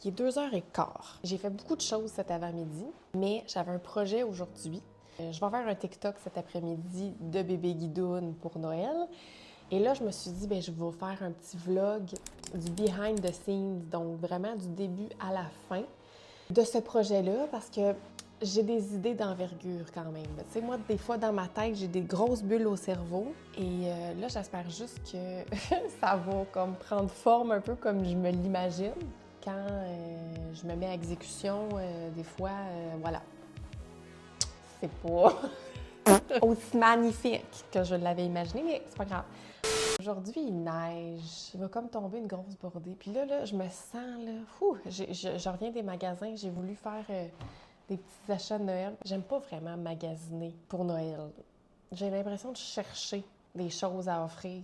Il est 2h15. J'ai fait beaucoup de choses cet avant-midi, mais j'avais un projet aujourd'hui. Je vais faire un TikTok cet après-midi de bébé Guidoune pour Noël. Et là, je me suis dit, je vais faire un petit vlog du behind the scenes, donc vraiment du début à la fin de ce projet-là, parce que j'ai des idées d'envergure quand même. Tu sais, moi, des fois, dans ma tête, j'ai des grosses bulles au cerveau. Et là, j'espère juste que ça va comme prendre forme un peu comme je me l'imagine. Quand je me mets à exécution, des fois, voilà. C'est pas aussi magnifique que je l'avais imaginé, mais c'est pas grave. Aujourd'hui, il neige. Il va comme tomber une grosse bordée. Puis là, je me sens, là, je reviens des magasins. J'ai voulu faire des petits achats de Noël. J'aime pas vraiment magasiner pour Noël. J'ai l'impression de chercher des choses à offrir.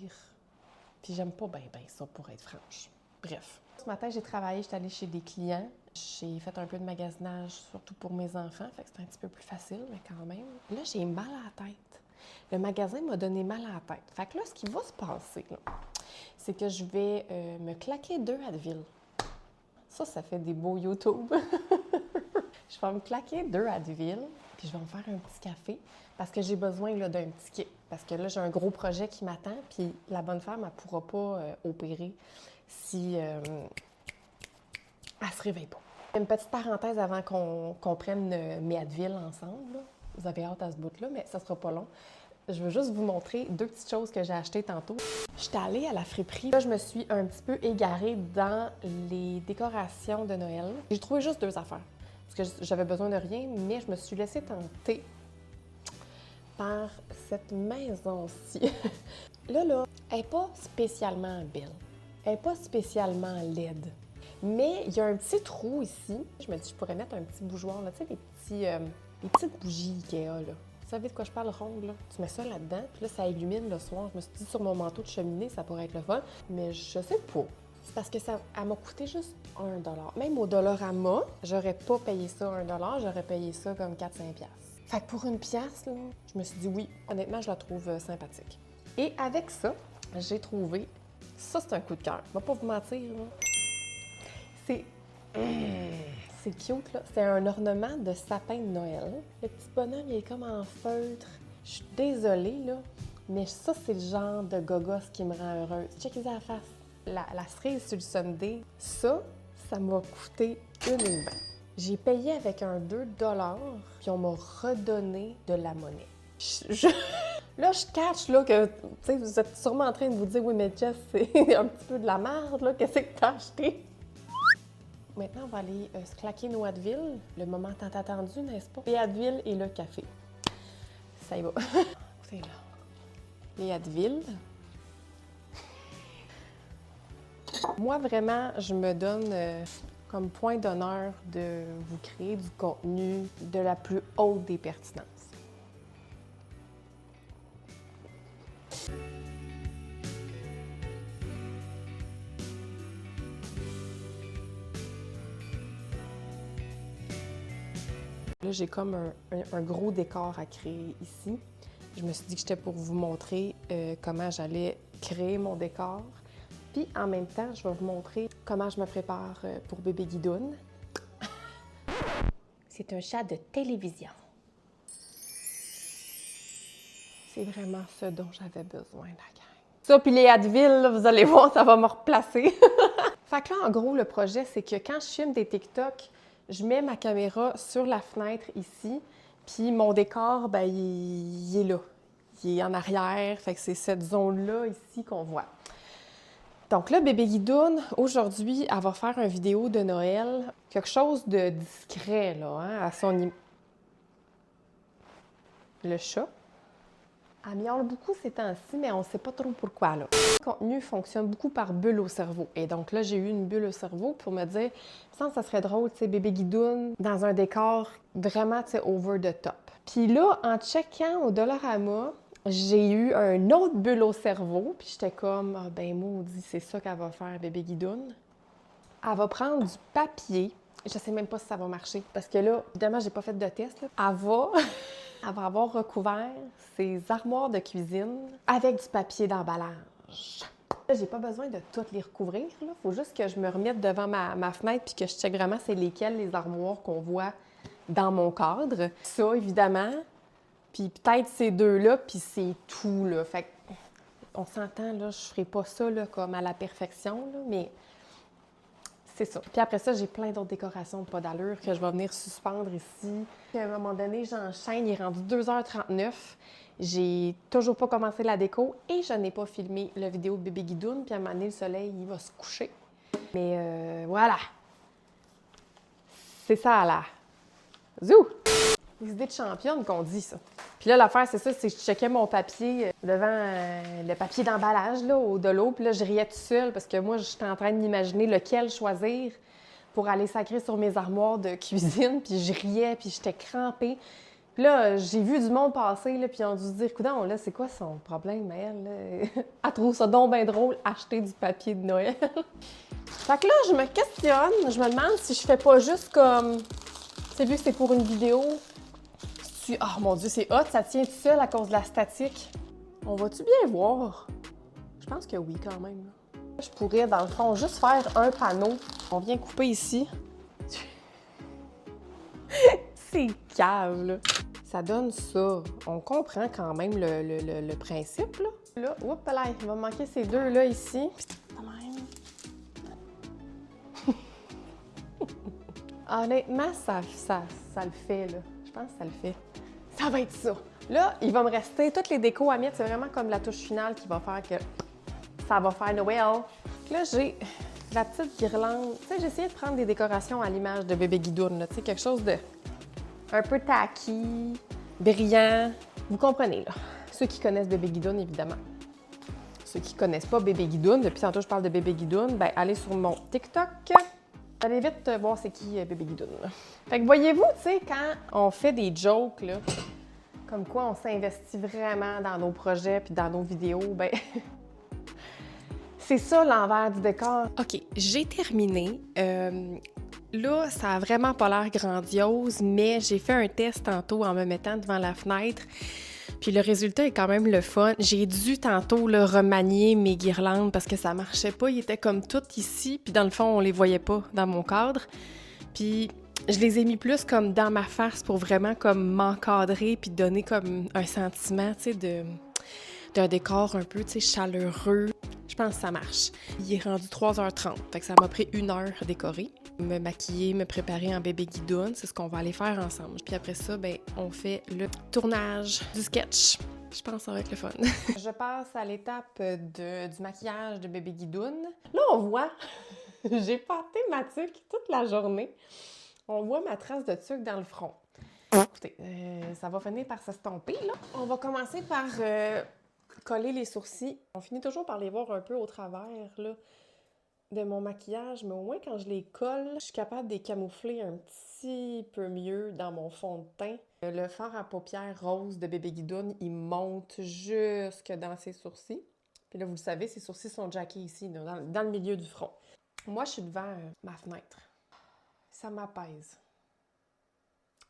Puis j'aime pas bien ça, pour être franche. Bref. Ce matin, j'ai travaillé, j'étais allée chez des clients. J'ai fait un peu de magasinage, surtout pour mes enfants, fait que c'est un petit peu plus facile, mais quand même. Là, j'ai mal à la tête. Le magasin m'a donné mal à la tête. Fait que là, ce qui va se passer, c'est que je vais me claquer 2 Advil. Ça fait des beaux YouTube. Je vais me claquer 2 Advil, puis je vais me faire un petit café, parce que j'ai besoin d'un petit kick. Parce que là, j'ai un gros projet qui m'attend, puis la bonne femme, elle ne pourra pas opérer si elle ne se réveille pas. Une petite parenthèse avant qu'on prenne mes Advil ensemble. Là. Vous avez hâte à ce bout-là, mais ça sera pas long. Je veux juste vous montrer 2 petites choses que j'ai achetées tantôt. J'étais allée à la friperie. Là, je me suis un petit peu égarée dans les décorations de Noël. J'ai trouvé juste 2 affaires. Parce que j'avais besoin de rien, mais je me suis laissée tenter par cette maison-ci. là, elle n'est pas spécialement belle. Elle n'est pas spécialement laide. Mais il y a un petit trou ici. Je me dis, je pourrais mettre un petit bougeoir, là, tu sais, les petites bougies Ikea, là. Vous savez de quoi je parle, ronde, là? Tu mets ça là-dedans, puis là, ça illumine le soir. Je me suis dit, sur mon manteau de cheminée, ça pourrait être le fun. Mais je sais pas. C'est parce que elle m'a coûté juste 1 $. Même au Dollarama, j'aurais pas payé ça 1 $, j'aurais payé ça comme 4-5 $. Fait que pour 1 pièce, là, je me suis dit oui. Honnêtement, je la trouve sympathique. Et avec ça, j'ai trouvé... Ça, c'est un coup de cœur. Je vais pas vous mentir, là. C'est cute, là. C'est un ornement de sapin de Noël. Le petit bonhomme, il est comme en feutre. Je suis désolée, là, mais ça, c'est le genre de gogos qui me rend heureuse. Checkez la face. La cerise sur le sundae, ça m'a coûté une bain. J'ai payé avec un 2 $, puis on m'a redonné de la monnaie. Là, je catch là, que vous êtes sûrement en train de vous dire « Oui, mais Jess, c'est un petit peu de la merde, là. Qu'est-ce que t'as acheté? » Maintenant, on va aller se claquer nos Advil. Le moment tant attendu, n'est-ce pas? Les Advil et le café. Ça y va. C'est là. Les Advil. Moi, vraiment, je me donne comme point d'honneur de vous créer du contenu de la plus haute des pertinences. Là, j'ai comme un gros décor à créer ici. Je me suis dit que j'étais pour vous montrer comment j'allais créer mon décor. Puis, en même temps, je vais vous montrer comment je me prépare pour bébé Guidoune. C'est un chat de télévision. C'est vraiment ce dont j'avais besoin, la gang. Ça, puis les Advil, là, vous allez voir, ça va me replacer. Fait que là, en gros, le projet, c'est que quand je filme des TikTok, je mets ma caméra sur la fenêtre ici, puis mon décor, il est là. Il est en arrière, fait que c'est cette zone-là ici qu'on voit. Donc là, bébé Guidoune, aujourd'hui, elle va faire une vidéo de Noël. Quelque chose de discret, là, hein, à son... Le chat. Elle miaule beaucoup ces temps-ci, mais on ne sait pas trop pourquoi, là. Le contenu fonctionne beaucoup par bulle au cerveau. Et donc là, j'ai eu une bulle au cerveau pour me dire, il me semble que ça serait drôle, tu sais, bébé Guidoune, dans un décor vraiment, tu sais, over the top. Puis là, en checkant au Dollarama, j'ai eu un autre bulle au cerveau, puis j'étais comme, ah ben maudit, c'est ça qu'elle va faire, bébé Guidoune. Elle va prendre du papier. Je sais même pas si ça va marcher, parce que là, évidemment, j'ai pas fait de test, là. Elle va avoir recouvert ses armoires de cuisine avec du papier d'emballage. Là, j'ai pas besoin de toutes les recouvrir. Il faut juste que je me remette devant ma fenêtre puis que je check vraiment c'est lesquelles les armoires qu'on voit dans mon cadre. Ça, évidemment. Puis peut-être ces deux-là, puis c'est tout, là. Fait que, on s'entend, là, je ferai pas ça, là, comme à la perfection, là, mais c'est ça. Puis après ça, j'ai plein d'autres décorations pas d'allure que je vais venir suspendre ici. Puis à un moment donné, j'enchaîne, il est rendu 2h39. J'ai toujours pas commencé la déco et je n'ai pas filmé la vidéo de bébé Guidoune. Puis à un moment donné, le soleil, il va se coucher. Mais voilà! C'est ça, là! Zou! Les idées de championne qu'on dit, ça. Puis là, l'affaire, c'est ça, c'est que je checkais mon papier devant le papier d'emballage, là, de l'eau. Puis là, je riais tout seul parce que moi, j'étais en train d'imaginer lequel choisir pour aller sacrer sur mes armoires de cuisine. Puis je riais, puis j'étais crampée. Puis là, j'ai vu du monde passer, là, puis ils ont dû se dire, coudonc, là, c'est quoi son problème, elle? Là? Elle trouve ça donc bien drôle, acheter du papier de Noël. Fait que là, je me questionne, je me demande si je fais pas juste comme... Tu sais, vu que c'est pour une vidéo... Oh mon Dieu, c'est hot, ça tient tout seul à cause de la statique. On va-tu bien voir? Je pense que oui, quand même. Je pourrais, dans le fond, juste faire un panneau. On vient couper ici. C'est cave, là. Ça donne ça. On comprend quand même le principe, là. Là, oups là, il va me manquer ces deux-là ici. Honnêtement, ça le fait, là. Je pense que ça le fait. Ça va être ça. Là, il va me rester toutes les décos à mettre. C'est vraiment comme la touche finale qui va faire que ça va faire Noël. Là, j'ai la petite guirlande. Tu sais, j'ai essayé de prendre des décorations à l'image de bébé Guidoune. Tu sais, quelque chose de un peu tacky, brillant. Vous comprenez, là. Ceux qui connaissent bébé Guidoune, évidemment. Ceux qui connaissent pas bébé Guidoune, depuis tantôt je parle de bébé Guidoune, ben allez sur mon TikTok. Allez vite voir c'est qui bébé Guidoune. Fait que voyez-vous, tu sais, quand on fait des jokes, là, comme quoi on s'investit vraiment dans nos projets puis dans nos vidéos, ben c'est ça l'envers du décor. OK, j'ai terminé. Là, ça a vraiment pas l'air grandiose, mais j'ai fait un test tantôt en me mettant devant la fenêtre. Puis le résultat est quand même le fun. J'ai dû tantôt là, remanier mes guirlandes parce que ça marchait pas. Ils étaient comme toutes ici, puis dans le fond, on les voyait pas dans mon cadre. Puis je les ai mis plus comme dans ma face pour vraiment comme m'encadrer puis donner comme un sentiment, tu sais, d'un décor un peu, tu sais, chaleureux. Je pense que ça marche. Il est rendu 3h30, fait que ça m'a pris 1 heure à décorer. Me maquiller, me préparer en bébé Guidoune, c'est ce qu'on va aller faire ensemble. Puis après ça, ben, on fait le tournage du sketch. Je pense que ça va être le fun. Je passe à l'étape du maquillage de bébé Guidoune. Là, on voit, j'ai porté ma tuque toute la journée. On voit ma trace de tuque dans le front. Écoutez, ça va finir par s'estomper, là. On va commencer par coller les sourcils. On finit toujours par les voir un peu au travers, là, de mon maquillage, mais au moins quand je les colle, je suis capable de les camoufler un petit peu mieux dans mon fond de teint. Le fard à paupières rose de bébé Guidoune, il monte jusque dans ses sourcils. Puis là, vous le savez, ses sourcils sont jackés ici, dans le milieu du front. Moi, je suis devant ma fenêtre. Ça m'apaise.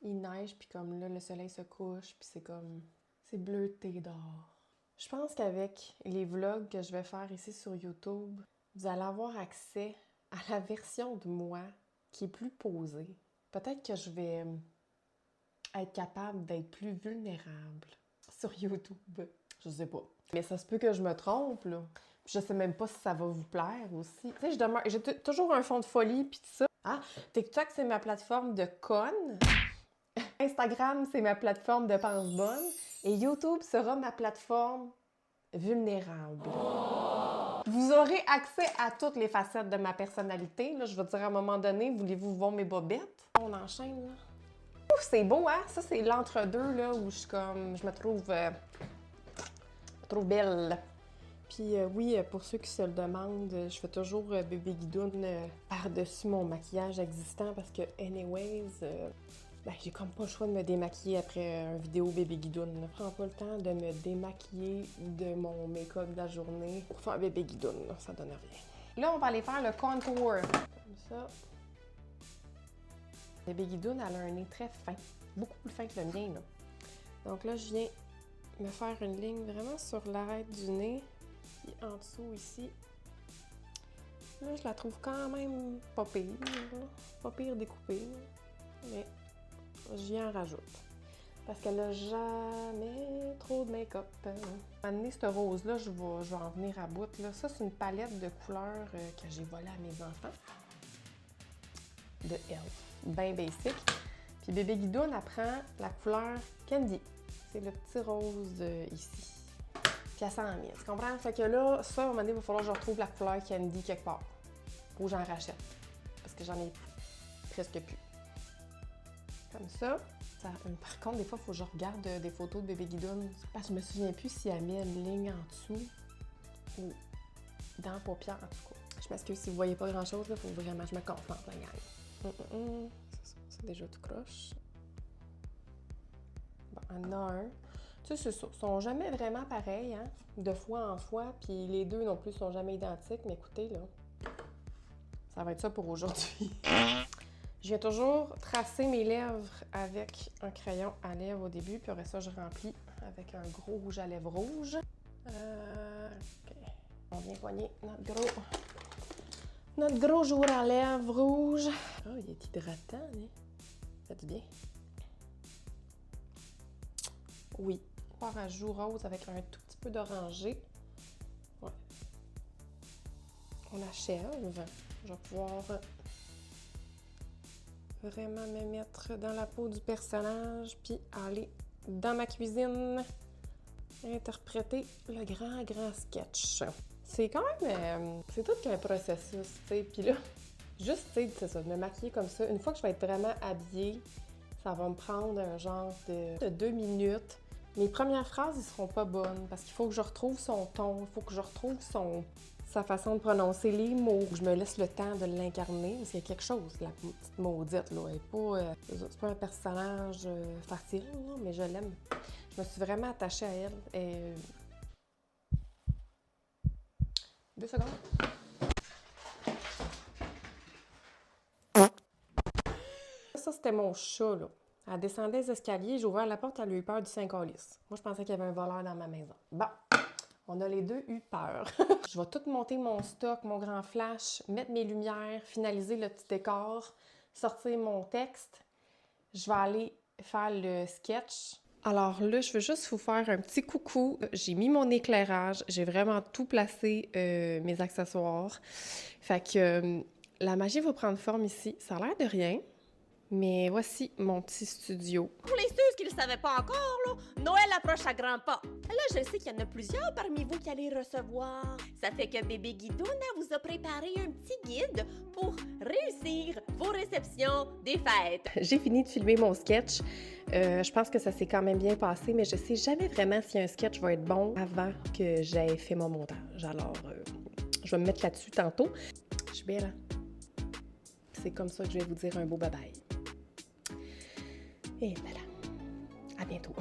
Il neige, puis comme là, le soleil se couche, puis c'est comme... c'est bleuté dehors. Je pense qu'avec les vlogs que je vais faire ici sur YouTube, vous allez avoir accès à la version de moi qui est plus posée. Peut-être que je vais être capable d'être plus vulnérable sur YouTube. Je sais pas. Mais ça se peut que je me trompe, là. Puis je sais même pas si ça va vous plaire aussi. Tu sais, j'ai toujours un fond de folie, puis tout ça. Ah, TikTok, c'est ma plateforme de conne. Instagram, c'est ma plateforme de pense bonne. Et YouTube sera ma plateforme vulnérable. Vous aurez accès à toutes les facettes de ma personnalité. Là, je vais dire à un moment donné, voulez-vous voir mes bobettes? On enchaîne, là. Ouf, c'est beau, hein? Ça, c'est l'entre-deux, là, où je me trouve trop belle. Puis oui, pour ceux qui se le demandent, je fais toujours bébé Guidoune par-dessus mon maquillage existant parce que, anyways, ben, j'ai comme pas le choix de me démaquiller après une vidéo bébé Guidoune. Ne prends pas le temps de me démaquiller de mon make-up de la journée pour faire bébé Guidoune, là, ça donne rien. Là, on va aller faire le contour. Comme ça. Bébé Guidoune, elle a un nez très fin. Beaucoup plus fin que le mien, là. Donc là, je viens me faire une ligne vraiment sur l'arête du nez. Puis en dessous, ici, Là, je la trouve quand même pas pire, là. Pas pire découpée, mais j'y en rajoute. Parce qu'elle a jamais trop de make-up. Amener ce rose-là, je vais en venir à bout. Là. Ça, c'est une palette de couleurs que j'ai volée à mes enfants. De Elf. Bien basic. Puis bébé Guidoune, elle prend la couleur Candy. C'est le petit rose ici. Puis elle s'en met. Tu comprends? Fait que là, ça, à un moment donné, il va falloir que je retrouve la couleur Candy quelque part. Ou j'en rachète. Parce que j'en ai presque plus. Comme ça. Par contre, des fois, il faut que je regarde des photos de bébé Guidoune. Parce que je me souviens plus si elle met une ligne en dessous ou dans la paupière, en tout cas. Je m'excuse si vous voyez pas grand-chose, il faut vraiment que je me concentre, la gang. C'est déjà tout croche. Bon, il y en a un. Tu sais, c'est ça. Ils sont jamais vraiment pareils, hein? De fois en fois, puis les deux non plus sont jamais identiques. Mais écoutez, là, ça va être ça pour aujourd'hui. Je viens toujours tracer mes lèvres avec un crayon à lèvres au début, puis après ça, je remplis avec un gros rouge à lèvres rouge. OK. On vient poigner notre gros jour à lèvres rouge. Oh, il est hydratant, hein? Ça fait du bien. Oui, poire à joues rose avec un tout petit peu d'orangé. Ouais. On achève. Je vais pouvoir vraiment me mettre dans la peau du personnage, puis aller dans ma cuisine interpréter le grand sketch. C'est quand même... c'est tout qu'un processus, tu sais. Puis là, juste, tu sais, c'est ça, de me maquiller comme ça. Une fois que je vais être vraiment habillée, ça va me prendre un genre de 2 minutes. Mes premières phrases, ils seront pas bonnes parce qu'il faut que je retrouve son ton, il faut que je retrouve sa façon de prononcer les mots. Je me laisse le temps de l'incarner parce qu'il y a quelque chose, la petite maudite, là. Elle est pas, c'est pas un personnage facile, là, mais je l'aime. Je me suis vraiment attachée à elle. 2 secondes. Ça, c'était mon chat, là. Elle descendait les escaliers, j'ai ouvert la porte, elle a eu peur du Saint-Calice. Moi, je pensais qu'il y avait un voleur dans ma maison. Bon, on a les deux eu peur. Je vais tout monter mon stock, mon grand flash, mettre mes lumières, finaliser le petit décor, sortir mon texte. Je vais aller faire le sketch. Alors là, je veux juste vous faire un petit coucou. J'ai mis mon éclairage, j'ai vraiment tout placé, mes accessoires. Fait que la magie va prendre forme ici. Ça a l'air de rien. Mais voici mon petit studio. Pour les ceux qui ne le savaient pas encore, là, Noël approche à grands pas. Là, je sais qu'il y en a plusieurs parmi vous qui allez recevoir. Ça fait que bébé Guidoune vous a préparé un petit guide pour réussir vos réceptions des fêtes. J'ai fini de filmer mon sketch. Je pense que ça s'est quand même bien passé, mais je sais jamais vraiment si un sketch va être bon avant que j'aie fait mon montage. Alors, je vais me mettre là-dessus tantôt. Je suis bien là. C'est comme ça que je vais vous dire un beau bye-bye. Et voilà. À bientôt.